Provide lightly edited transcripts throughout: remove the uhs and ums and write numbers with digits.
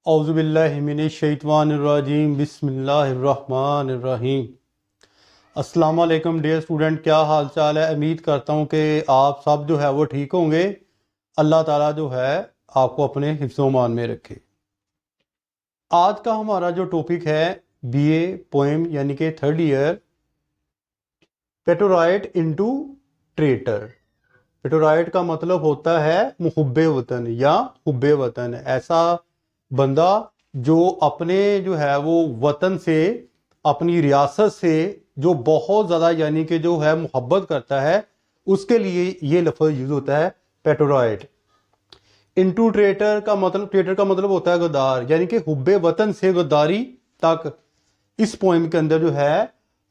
اعوذ باللہ من الشیطان الرجیم بسم اللہ الرحمن الرحیم۔ السلام علیکم ڈیئر اسٹوڈنٹ، کیا حال چال ہے؟ امید کرتا ہوں کہ آپ سب جو ہے وہ ٹھیک ہوں گے۔ اللہ تعالیٰ جو ہے آپ کو اپنے حفظ و امان میں رکھے۔ آج کا ہمارا جو ٹاپک ہے بی اے پوئم یعنی کہ تھرڈ ایئر، پیٹرائٹ انٹو ٹریٹر۔ پیٹرائٹ کا مطلب ہوتا ہے محب وطن یا حب وطن، ایسا بندہ جو اپنے جو ہے وہ وطن سے، اپنی ریاست سے جو بہت زیادہ یعنی کہ جو ہے محبت کرتا ہے، اس کے لیے یہ لفظ یوز ہوتا ہے پیٹرائٹ۔ انٹو ٹریٹر کا مطلب ہوتا ہے غدار، یعنی کہ حب وطن سے غداری تک۔ اس پوئم کے اندر جو ہے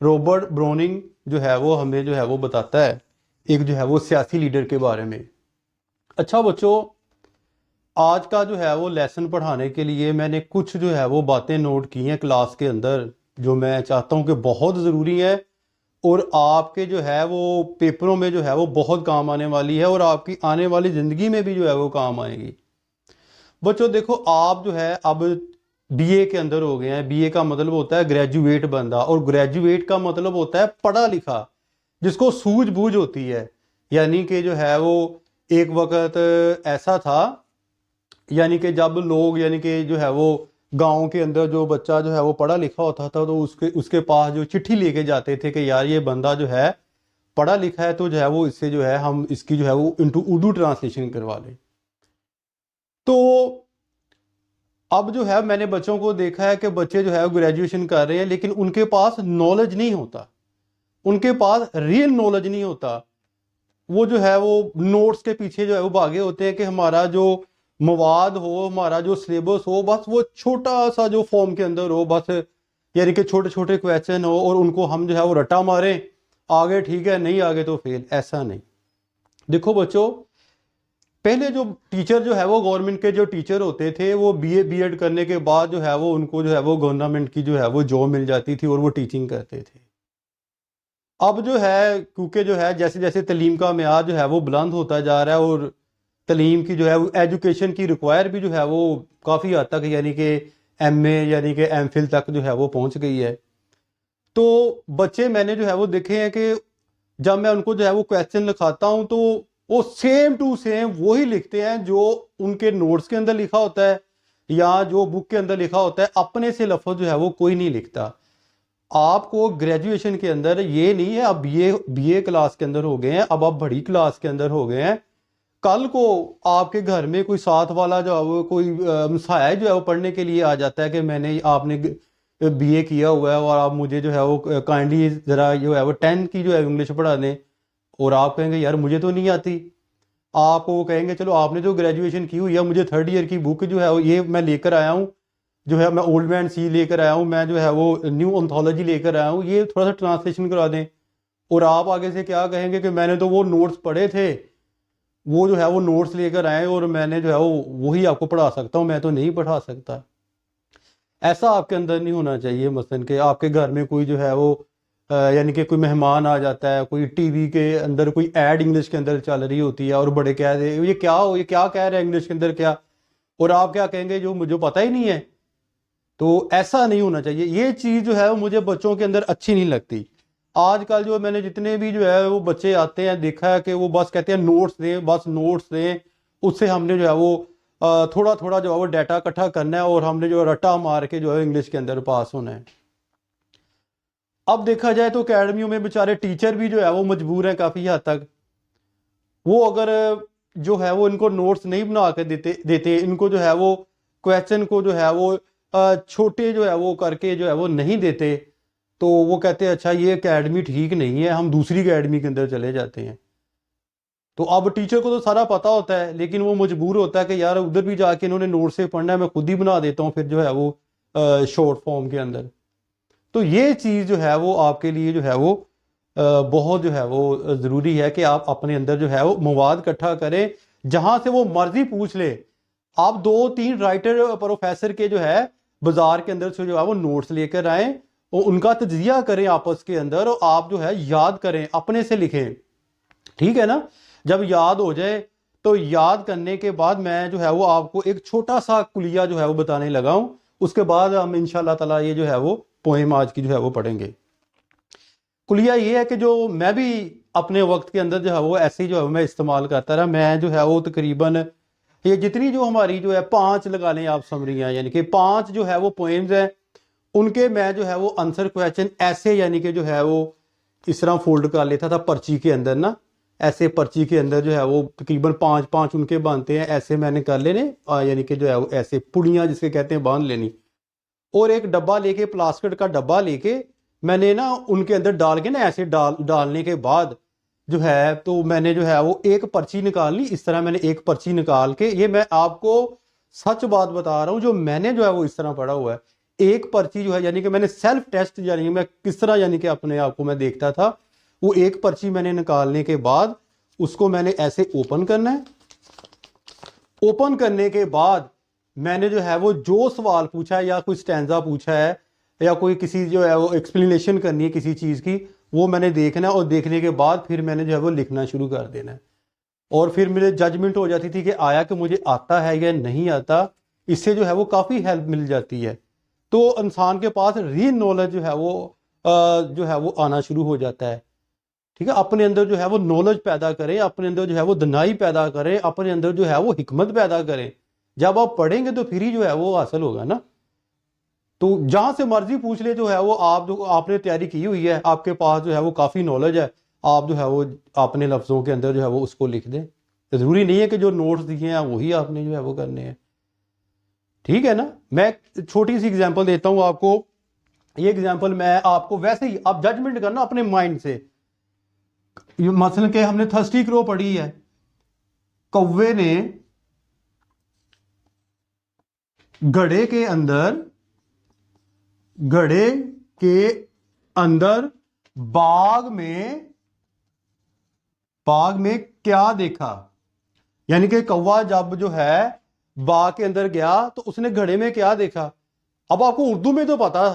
رابرٹ براؤننگ جو ہے وہ ہمیں جو ہے وہ بتاتا ہے ایک جو ہے وہ سیاسی لیڈر کے بارے میں۔ اچھا بچوں، آج کا جو ہے وہ لیسن پڑھانے کے لیے میں نے کچھ جو ہے وہ باتیں نوٹ کی ہیں کلاس کے اندر، جو میں چاہتا ہوں کہ بہت ضروری ہے اور آپ کے جو ہے وہ پیپروں میں جو ہے وہ بہت کام آنے والی ہے اور آپ کی آنے والی زندگی میں بھی جو ہے وہ کام آئے گی۔ بچوں دیکھو، آپ جو ہے اب بی اے کے اندر ہو گئے ہیں۔ بی اے کا مطلب ہوتا ہے گریجویٹ بندہ، اور گریجویٹ کا مطلب ہوتا ہے پڑھا لکھا، جس کو سوجھ بوجھ ہوتی ہے۔ یعنی کہ جو ہے وہ ایک وقت ایسا تھا، یعنی کہ جب لوگ یعنی کہ جو ہے وہ گاؤں کے اندر جو بچہ جو ہے وہ پڑھا لکھا ہوتا تھا تو اس کے پاس جو چٹھی لے کے جاتے تھے کہ یار یہ بندہ جو ہے پڑھا لکھا ہے تو جو ہے وہ اس سے جو ہے ہم اس کی جو ہے وہ انٹو اردو ٹرانسلیشن کروا لیں۔ تو اب جو ہے میں نے بچوں کو دیکھا ہے کہ بچے جو ہے گریجویشن کر رہے ہیں لیکن ان کے پاس نالج نہیں ہوتا، ان کے پاس ریئل نالج نہیں ہوتا۔ وہ جو ہے وہ نوٹس کے پیچھے جو ہے وہ بھاگے ہوتے ہیں کہ ہمارا جو مواد ہو، ہمارا جو سلیبس ہو، بس وہ چھوٹا سا جو فارم کے اندر ہو، بس یعنی کہ چھوٹے چھوٹے کویسچن ہو اور ان کو ہم جو ہے وہ رٹا ماریں، آگے ٹھیک ہے نہیں آگے تو فیل۔ ایسا نہیں۔ دیکھو بچوں، پہلے جو ٹیچر جو ہے وہ گورنمنٹ کے جو ٹیچر ہوتے تھے وہ بی اے بی ایڈ کرنے کے بعد جو ہے وہ ان کو جو ہے وہ گورنمنٹ کی جو ہے وہ جاب مل جاتی تھی اور وہ ٹیچنگ کرتے تھے۔ اب جو ہے کیونکہ جو ہے جیسے جیسے تعلیم کا معیار جو ہے وہ بلند ہوتا جا رہا ہے اور تعلیم کی جو ہے وہ ایجوکیشن کی ریکوائر بھی جو ہے وہ کافی حد تک یعنی کہ ایم اے یعنی کہ ایم فل تک جو ہے وہ پہنچ گئی ہے، تو بچے میں نے جو ہے وہ دیکھے ہیں کہ جب میں ان کو جو ہے وہ کویسچن لکھاتا ہوں تو وہ سیم ٹو سیم وہی لکھتے ہیں جو ان کے نوٹس کے اندر لکھا ہوتا ہے یا جو بک کے اندر لکھا ہوتا ہے۔ اپنے سے لفظ جو ہے وہ کوئی نہیں لکھتا۔ آپ کو گریجویشن کے اندر یہ نہیں ہے، اب بی اے کلاس کے اندر ہو گئے ہیں، اب آپ بڑی کلاس کے اندر ہو گئے ہیں، کل کو آپ کے گھر میں کوئی ساتھ والا جو ہے وہ کوئی مسائل جو ہے وہ پڑھنے کے لیے آ جاتا ہے کہ آپ نے بی اے کیا ہوا ہے اور آپ مجھے جو ہے وہ کائنڈلی ذرا جو ہے وہ 10 کی جو ہے انگلش پڑھا دیں، اور آپ کہیں گے یار مجھے تو نہیں آتی۔ آپ کو کہیں گے چلو آپ نے جو گریجویشن کی ہوئی ہے، مجھے تھرڈ ایئر کی بک جو ہے یہ میں لے کر آیا ہوں، جو ہے میں اولڈ مین سی لے کر آیا ہوں، میں جو ہے وہ نیو انتھولوجی لے کر آیا ہوں، یہ تھوڑا سا ٹرانسلیشن کرا دیں۔ اور آپ آگے سے کیا کہیں گے کہ میں نے تو وہ نوٹس پڑھے تھے، وہ جو ہے وہ نوٹس لے کر آئے اور میں نے جو ہے وہی آپ کو پڑھا سکتا ہوں، میں تو نہیں پڑھا سکتا۔ ایسا آپ کے اندر نہیں ہونا چاہیے۔ مثلا کہ آپ کے گھر میں کوئی جو ہے وہ یعنی کہ کوئی مہمان آ جاتا ہے، کوئی ٹی وی کے اندر کوئی ایڈ انگلش کے اندر چل رہی ہوتی ہے اور بڑے کہہ دے یہ کیا کہہ رہے ہیں انگلش کے اندر کیا، اور آپ کیا کہیں گے جو مجھے پتہ ہی نہیں ہے۔ تو ایسا نہیں ہونا چاہیے۔ یہ چیز جو ہے وہ مجھے بچوں کے اندر اچھی نہیں لگتی۔ آج کل جو میں نے جتنے بھی جو ہے وہ بچے آتے ہیں دیکھا ہے کہ وہ بس کہتے ہیں نوٹس دیں، بس نوٹس دیں، اس سے ہم نے جو ہے وہ تھوڑا تھوڑا جو ہے وہ ڈیٹا اکٹھا کرنا ہے اور ہم نے جو رٹا مار کے جو ہے انگلش کے اندر پاس ہونا ہے۔ اب دیکھا جائے تو اکیڈمیوں میں بیچارے ٹیچر بھی جو ہے وہ مجبور ہیں کافی حد تک، وہ اگر جو ہے وہ ان کو نوٹس نہیں بنا کے دیتے ان کو جو ہے وہ کویسچن کو جو ہے وہ چھوٹے جو ہے وہ کر کے جو ہے وہ نہیں دیتے، تو وہ کہتے ہیں اچھا یہ اکیڈمی ٹھیک نہیں ہے، ہم دوسری اکیڈمی کے اندر چلے جاتے ہیں۔ تو اب ٹیچر کو تو سارا پتا ہوتا ہے لیکن وہ مجبور ہوتا ہے کہ یار ادھر بھی جا کے انہوں نے نوٹ سے پڑھنا ہے، میں خود ہی بنا دیتا ہوں پھر جو ہے وہ شارٹ فارم کے اندر۔ تو یہ چیز جو ہے وہ آپ کے لیے جو ہے وہ بہت جو ہے وہ ضروری ہے کہ آپ اپنے اندر جو ہے وہ مواد اکٹھا کریں، جہاں سے وہ مرضی پوچھ لے۔ آپ 2-3 رائٹر پروفیسر کے جو ہے بازار کے اندر سے جو ہے وہ نوٹس لے کر آئیں اور ان کا تجزیہ کریں آپس کے اندر، اور آپ جو ہے یاد کریں، اپنے سے لکھیں، ٹھیک ہے نا؟ جب یاد ہو جائے تو یاد کرنے کے بعد میں جو ہے وہ آپ کو ایک چھوٹا سا کلیہ جو ہے وہ بتانے لگا ہوں، اس کے بعد ہم انشاءاللہ تعالیٰ یہ جو ہے وہ پوئم آج کی جو ہے وہ پڑھیں گے۔ کلیہ یہ ہے کہ جو میں بھی اپنے وقت کے اندر جو ہے وہ ایسے ہی جو ہے میں استعمال کرتا رہا، میں جو ہے وہ تقریباً یہ جتنی جو ہماری جو ہے 5 لگا لیں آپ سمریاں، یعنی کہ 5 جو ہے وہ پوئمز ہیں، ان کے میں جو ہے وہ آنسر کویسچن ایسے یعنی کہ جو ہے وہ اس طرح فولڈ کر لیتا تھا پرچی کے اندر نا، ایسے پرچی کے اندر جو ہے وہ تقریباً 5 ان کے باندھتے ہیں، ایسے میں نے کر لینے، یعنی کہ جو ہے وہ ایسے پڑیاں جس کے کہتے ہیں باندھ لینی، اور ایک ڈبہ لے کے پلاسٹک کا ڈبہ لے کے میں نے نا ان کے اندر ڈال کے نا ایسے ڈالنے کے بعد جو ہے تو میں نے جو ہے وہ ایک پرچی نکال لی، اس طرح میں نے ایک پرچی نکال کے، یہ میں آپ کو سچ بات بتا رہا ہوں جو میں نے جو ہے وہ اس طرح پڑھا ہوا ہے، ایک پرچی جو ہے یعنی کہ میں نے سیلف ٹیسٹ یعنی میں کس طرح یعنی کہ اپنے آپ کو میں دیکھتا تھا، وہ ایک پرچی میں نے نکالنے کے بعد اس کو میں نے ایسے اوپن کرنا ہے، اوپن کرنے کے بعد میں نے جو ہے وہ جو سوال پوچھا ہے یا کوئی سٹینزا پوچھا ہے یا کوئی کسی جو ہے وہ ایکسپلینیشن کرنی ہے کسی چیز کی، وہ میں نے دیکھنا ہے، اور دیکھنے کے بعد پھر میں نے جو ہے وہ لکھنا شروع کر دینا ہے، اور پھر میرے ججمنٹ ہو جاتی تھی کہ آیا کہ مجھے آتا ہے یا نہیں آتا، اس سے جو ہے وہ کافی ہیلپ مل جاتی ہے، تو انسان کے پاس ری نالج جو ہے وہ آنا شروع ہو جاتا ہے، ٹھیک ہے، اپنے اندر جو ہے وہ نالج پیدا کریں، اپنے اندر جو ہے وہ دنائی پیدا کریں، اپنے اندر جو ہے وہ حکمت پیدا کریں، جب آپ پڑھیں گے تو پھر ہی جو ہے وہ حاصل ہوگا نا، تو جہاں سے مرضی پوچھ لے جو ہے وہ آپ نے تیاری کی ہوئی ہے، آپ کے پاس جو ہے وہ کافی نالج ہے، آپ جو ہے وہ اپنے لفظوں کے اندر جو ہے وہ اس کو لکھ دیں، ضروری نہیں ہے کہ جو نوٹس دیے ہیں وہی آپ نے جو ہے وہ کرنے ہیں، ٹھیک ہے نا۔ میں چھوٹی سی اگزامپل دیتا ہوں آپ کو، یہ اگزامپل میں آپ کو ویسے ہی آپ ججمنٹ کرنا اپنے مائنڈ سے، مثلا کہ ہم نے تھرسٹی کرو پڑھی ہے، کوے نے گھڑے کے اندر باغ میں کیا دیکھا، یعنی کہ کوا جب جو ہے باغ کے اندر گیا تو اس نے گھڑے میں کیا دیکھا، اب آپ کو اردو میں تو پتا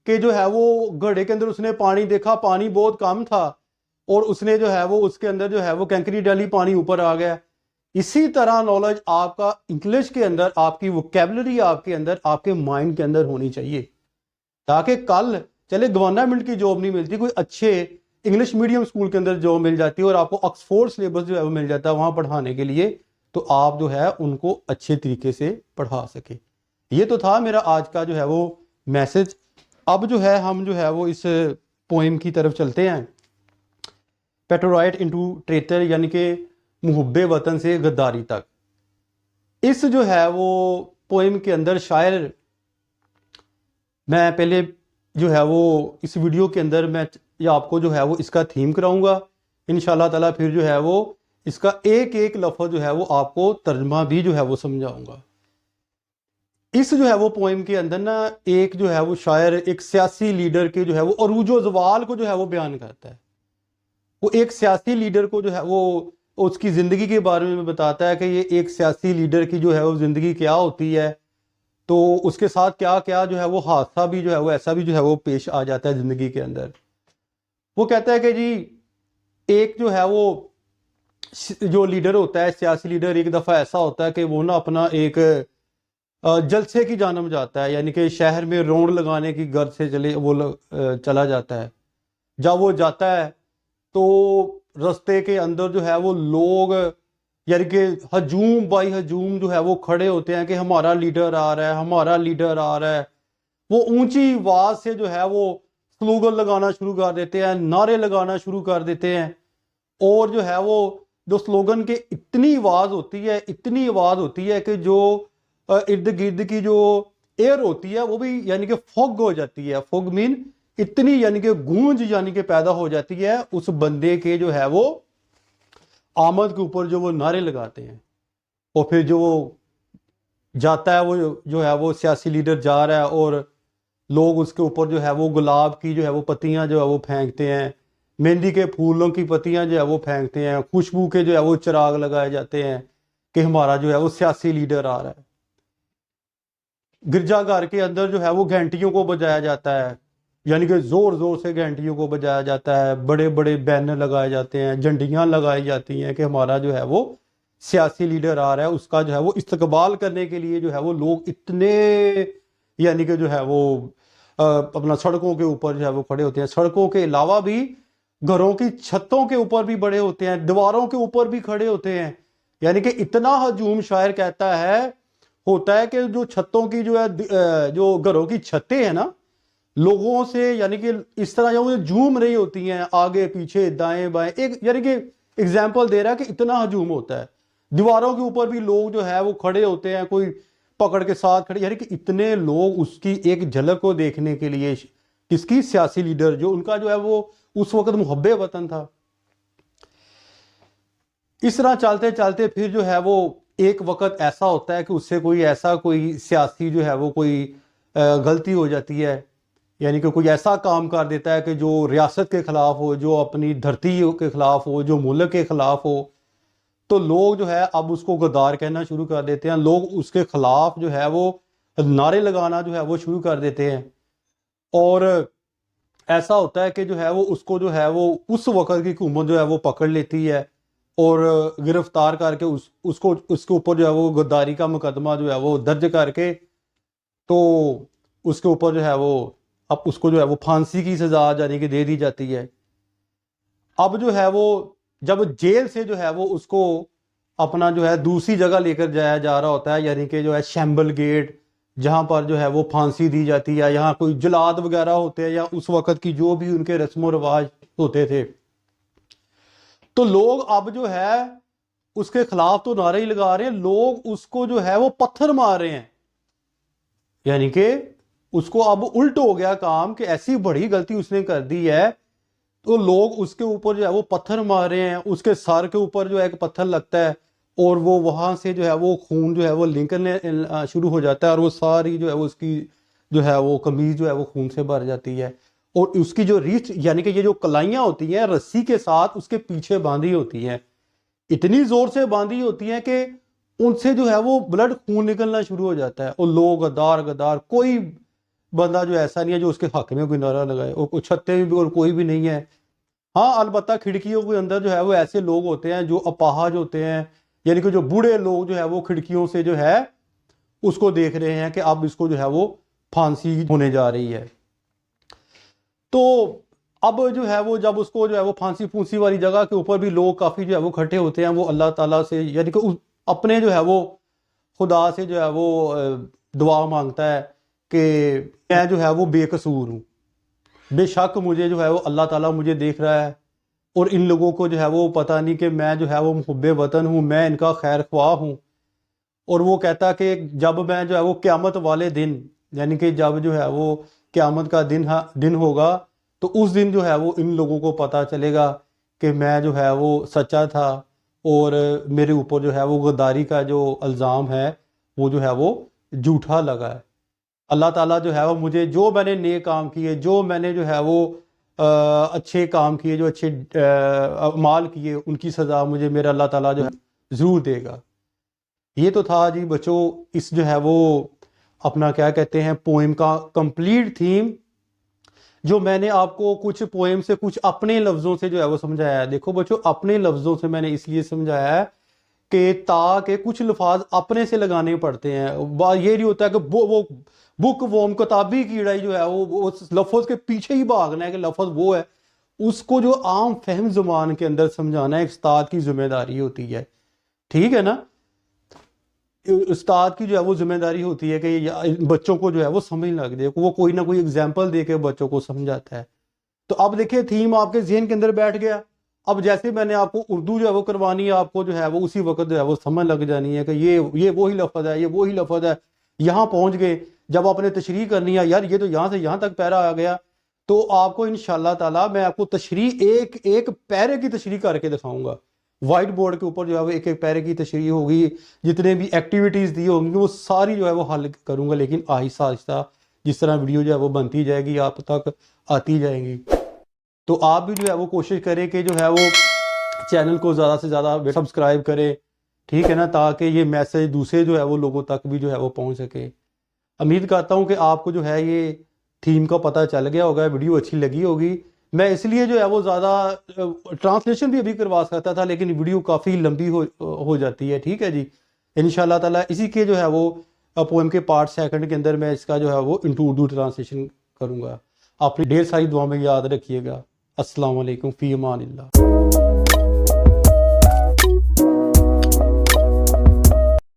کہ جو ہے وہ گھڑے کے اندر اس نے پانی دیکھا، پانی بہت کم تھا، اور اس نے جو ہے وہ اس کے اندر جو ہے وہ کینکری ڈالی، پانی اوپر آ گیا، اسی طرح نالج آپ کا انگلش کے اندر، آپ کی ووکیبلری آپ کے اندر، آپ کے مائنڈ کے اندر ہونی چاہیے، تاکہ کل چلے گورنمنٹ کی جاب نہیں ملتی، کوئی اچھے انگلش میڈیم سکول کے اندر جاب مل جاتی ہے اور آپ کو آکسفورڈ سلیبس جو ہے وہ مل جاتا ہے وہاں پڑھانے کے لیے، تو آپ جو ہے ان کو اچھے طریقے سے پڑھا سکے۔ یہ تو تھا میرا آج کا جو ہے وہ میسج۔ اب جو ہے ہم جو ہے وہ اس پوئم کی طرف چلتے ہیں، پیٹرائٹ انٹو ٹریٹر، یعنی کہ محب وطن سے غداری تک۔ اس جو ہے وہ پوئم کے اندر شاعر، میں پہلے جو ہے وہ اس ویڈیو کے اندر میں آپ کو جو ہے وہ اس کا تھیم کراؤں گا انشاءاللہ تعالیٰ، پھر جو ہے وہ اس کا ایک ایک لفظ جو ہے وہ آپ کو ترجمہ بھی جو ہے وہ سمجھاؤں گا۔ اس جو ہے وہ پوئم کے اندر نا ایک جو ہے وہ شاعر ایک سیاسی لیڈر کے جو ہے وہ عروج و زوال کو جو ہے وہ بیان کرتا ہے، وہ ایک سیاسی لیڈر کو جو ہے وہ اس کی زندگی کے بارے میں بتاتا ہے کہ یہ ایک سیاسی لیڈر کی جو ہے وہ زندگی کیا ہوتی ہے، تو اس کے ساتھ کیا کیا جو ہے وہ حادثہ بھی جو ہے وہ ایسا بھی جو ہے وہ پیش آ جاتا ہے زندگی کے اندر۔ وہ کہتا ہے کہ جی ایک جو ہے وہ جو لیڈر ہوتا ہے، سیاسی لیڈر، ایک دفعہ ایسا ہوتا ہے کہ وہ نا اپنا ایک جلسے کی جانب جاتا ہے، یعنی کہ شہر میں روڈ لگانے کی غرض سے چلا جاتا ہے۔ جب وہ جاتا ہے تو رستے کے اندر جو ہے وہ لوگ یعنی کہ ہجوم بائی ہجوم جو ہے وہ کھڑے ہوتے ہیں کہ ہمارا لیڈر آ رہا ہے، ہمارا لیڈر آ رہا ہے، وہ اونچی آواز سے جو ہے وہ سلوگن لگانا شروع کر دیتے ہیں، نعرے لگانا شروع کر دیتے ہیں، اور جو ہے وہ جو سلوگن کے اتنی آواز ہوتی ہے کہ جو ارد گرد کی جو ایئر ہوتی ہے وہ بھی یعنی کہ فوگ ہو جاتی ہے، فوگ مین اتنی یعنی کہ گونج یعنی کہ پیدا ہو جاتی ہے اس بندے کے جو ہے وہ آمد کے اوپر جو وہ نعرے لگاتے ہیں، اور پھر جو وہ جاتا ہے وہ جو ہے وہ سیاسی لیڈر جا رہا ہے اور لوگ اس کے اوپر جو ہے وہ گلاب کی جو ہے وہ پتیاں جو ہے وہ پھینکتے ہیں، مہندی کے پھولوں کی پتیاں جو ہے وہ پھینکتے ہیں، خوشبو کے جو ہے وہ چراغ لگائے جاتے ہیں کہ ہمارا جو ہے وہ سیاسی لیڈر آ رہا ہے۔ گرجا گھر کے اندر جو ہے وہ گھنٹیوں کو بجایا جاتا ہے، یعنی کہ زور زور سے گھنٹیوں کو بجایا جاتا ہے، بڑے بڑے بینر لگائے جاتے ہیں، جھنڈیاں لگائی جاتی ہیں کہ ہمارا جو ہے وہ سیاسی لیڈر آ رہا ہے اس کا جو ہے وہ استقبال کرنے کے لیے جو ہے وہ لوگ اتنے یعنی کہ جو ہے وہ اپنا سڑکوں کے اوپر جو ہے وہ کھڑے ہوتے ہیں. سڑکوں کے علاوہ بھی گھروں کی چھتوں کے اوپر بھی بڑے ہوتے ہیں, دیواروں کے اوپر بھی کھڑے ہوتے ہیں. یعنی کہ اتنا ہجوم شاعر کہتا ہے ہوتا ہے کہ جو چھتوں کی جو ہے جو گھروں کی چھتیں ہیں نا لوگوں سے یعنی کہ اس طرح جو جھوم رہی ہوتی ہیں آگے پیچھے دائیں بائیں, ایک یعنی کہ اگزامپل دے رہا ہے کہ اتنا ہجوم ہوتا ہے. دیواروں کے اوپر بھی لوگ جو ہے وہ کھڑے ہوتے ہیں, کوئی پکڑ کے ساتھ کھڑے, یعنی کہ اتنے لوگ اس کی ایک جھلک کو دیکھنے کے لیے, کس کی, سیاسی لیڈر جو ان کا جو ہے وہ اس وقت محب وطن تھا. اس طرح چلتے چلتے پھر جو ہے وہ ایک وقت ایسا ہوتا ہے کہ اس سے کوئی سیاسی جو ہے وہ کوئی غلطی ہو جاتی ہے, یعنی کہ کوئی ایسا کام کر دیتا ہے کہ جو ریاست کے خلاف ہو, جو اپنی دھرتی کے خلاف ہو, جو ملک کے خلاف ہو, تو لوگ جو ہے اب اس کو غدار کہنا شروع کر دیتے ہیں. لوگ اس کے خلاف جو ہے وہ نعرے لگانا جو ہے وہ شروع کر دیتے ہیں. اور ایسا ہوتا ہے کہ جو ہے وہ اس کو جو ہے وہ اس وقت کی حکومت جو ہے وہ پکڑ لیتی ہے اور گرفتار کر کے اس کے اوپر جو ہے وہ غداری کا مقدمہ جو ہے وہ درج کر کے تو اس کے اوپر جو ہے وہ اب اس کو جو ہے وہ پھانسی کی سزا یعنی کہ دے دی جاتی ہے. اب جو ہے وہ جب جیل سے جو ہے وہ اس کو اپنا جو ہے دوسری جگہ لے کر جایا جا رہا ہوتا ہے, یعنی کہ جو ہے شیمبل گیٹ جہاں پر جو ہے وہ پھانسی دی جاتی ہے, یہاں کوئی جلاد وغیرہ ہوتے ہیں یا اس وقت کی جو بھی ان کے رسم و رواج ہوتے تھے, تو لوگ اب جو ہے اس کے خلاف تو نعرے ہی لگا رہے ہیں, لوگ اس کو جو ہے وہ پتھر مار رہے ہیں. یعنی کہ اس کو اب الٹ ہو گیا کام کہ ایسی بڑی غلطی اس نے کر دی ہے تو لوگ اس کے اوپر جو ہے وہ پتھر مار رہے ہیں. اس کے سر کے اوپر جو ہے ایک پتھر لگتا ہے اور وہ وہاں سے جو ہے وہ خون جو ہے وہ نکلنے شروع ہو جاتا ہے اور وہ ساری جو ہے وہ اس کی جو ہے وہ قمیض جو ہے وہ خون سے بھر جاتی ہے. اور اس کی جو ریچھ یعنی کہ یہ جو کلائیاں ہوتی ہیں رسی کے ساتھ اس کے پیچھے باندھی ہوتی ہیں, اتنی زور سے باندھی ہوتی ہیں کہ ان سے جو ہے وہ بلڈ خون نکلنا شروع ہو جاتا ہے. اور لوگ غدار کوئی بندہ جو ایسا نہیں ہے جو اس کے حق میں کوئی نعرہ لگائے, اور چھتے بھی اور کوئی بھی نہیں ہے. ہاں البتہ کھڑکیوں کے اندر جو ہے وہ ایسے لوگ ہوتے ہیں جو اپاہج ہوتے ہیں, یعنی کہ جو بوڑھے لوگ جو ہے وہ کھڑکیوں سے جو ہے اس کو دیکھ رہے ہیں کہ اب اس کو جو ہے وہ پھانسی ہونے جا رہی ہے. تو اب جو ہے وہ جب اس کو جو ہے وہ پھانسی والی جگہ کے اوپر بھی لوگ کافی جو ہے وہ کھٹے ہوتے ہیں, وہ اللہ تعالیٰ سے یعنی کہ اپنے جو ہے وہ خدا سے جو ہے وہ دعا مانگتا ہے کہ میں جو ہے وہ بے قصور ہوں, بے شک مجھے جو ہے وہ اللہ تعالیٰ مجھے دیکھ رہا ہے اور ان لوگوں کو جو ہے وہ پتہ نہیں کہ میں جو ہے وہ محب وطن ہوں, میں ان کا خیر خواہ ہوں. اور وہ کہتا کہ جب میں جو ہے وہ قیامت والے دن یعنی کہ جب جو ہے وہ قیامت کا دن ہوگا تو اس دن جو ہے وہ ان لوگوں کو پتہ چلے گا کہ میں جو ہے وہ سچا تھا اور میرے اوپر جو ہے وہ غداری کا جو الزام ہے وہ جو ہے وہ جھوٹا لگا ہے. اللہ تعالیٰ جو ہے وہ مجھے جو میں نے نیک کام کیے, جو میں نے جو ہے وہ اچھے کام کیے, جو اچھے اعمال کیے, ان کی سزا مجھے میرا اللہ تعالیٰ جو ہے ضرور دے گا. یہ تو تھا جی بچوں اس جو ہے وہ اپنا کیا کہتے ہیں پوئم کا کمپلیٹ تھیم, جو میں نے آپ کو کچھ پوئم سے کچھ اپنے لفظوں سے جو ہے وہ سمجھایا ہے. دیکھو بچوں اپنے لفظوں سے میں نے اس لیے سمجھایا ہے کہ تاکہ کچھ لفاظ اپنے سے لگانے پڑتے ہیں. یہ نہیں ہوتا ہے کہ وہ بک ووم کتابی کیڑا جو ہے وہ لفظ کے پیچھے ہی بھاگنا ہے کہ لفظ وہ ہے. اس کو جو عام فہم زبان کے اندر سمجھانا ایک استاد کی ذمہ داری ہوتی ہے. ٹھیک ہے نا, استاد کی جو ہے وہ ذمہ داری ہوتی ہے کہ بچوں کو جو ہے وہ سمجھ لگ جائے, وہ کوئی نہ کوئی اگزامپل دے کے بچوں کو سمجھاتا ہے. تو اب دیکھیں تھیم آپ کے ذہن کے اندر بیٹھ گیا. اب جیسے میں نے آپ کو اردو جو ہے وہ کروانی ہے, آپ کو جو ہے وہ اسی وقت جو ہے وہ سمجھ لگ جانی ہے کہ یہ وہی لفظ ہے, یہ وہی لفظ ہے. یہاں پہنچ گئے, جب آپ نے تشریح کرنی ہے یار یہ تو یہاں سے یہاں تک پیرا آ گیا, تو آپ کو انشاءاللہ تعالی میں آپ کو تشریح ایک پیرے کی تشریح کر کے دکھاؤں گا. وائٹ بورڈ کے اوپر جو ہے وہ ایک پیرے کی تشریح ہوگی, جتنے بھی ایکٹیویٹیز دی ہوں گی وہ ساری جو ہے وہ حل کروں گا, لیکن آہستہ آہستہ جس طرح ویڈیو جو ہے وہ بنتی جائے گی آپ تک آتی جائیں گی. تو آپ بھی جو ہے وہ کوشش کریں کہ جو ہے وہ چینل کو زیادہ سے زیادہ سبسکرائب کریں, ٹھیک ہے نا, تاکہ یہ میسج دوسرے جو ہے وہ لوگوں تک بھی جو ہے وہ پہنچ سکے. امید کرتا ہوں کہ آپ کو جو ہے یہ تھیم کا پتہ چل گیا ہوگا, ویڈیو اچھی لگی ہوگی. میں اس لیے جو ہے وہ زیادہ ٹرانسلیشن بھی ابھی کروا سکتا تھا لیکن ویڈیو کافی لمبی ہو جاتی ہے. ٹھیک ہے جی. انشاءاللہ تعالیٰ اسی کے جو ہے وہ پوئم کے پارٹ سیکنڈ کے اندر میں اس کا جو ہے وہ انٹو اردو ٹرانسلیشن کروں گا. آپ نے ڈھیر ساری دعا میں یاد رکھیے گا. السلام علیکم، فی امان اللہ.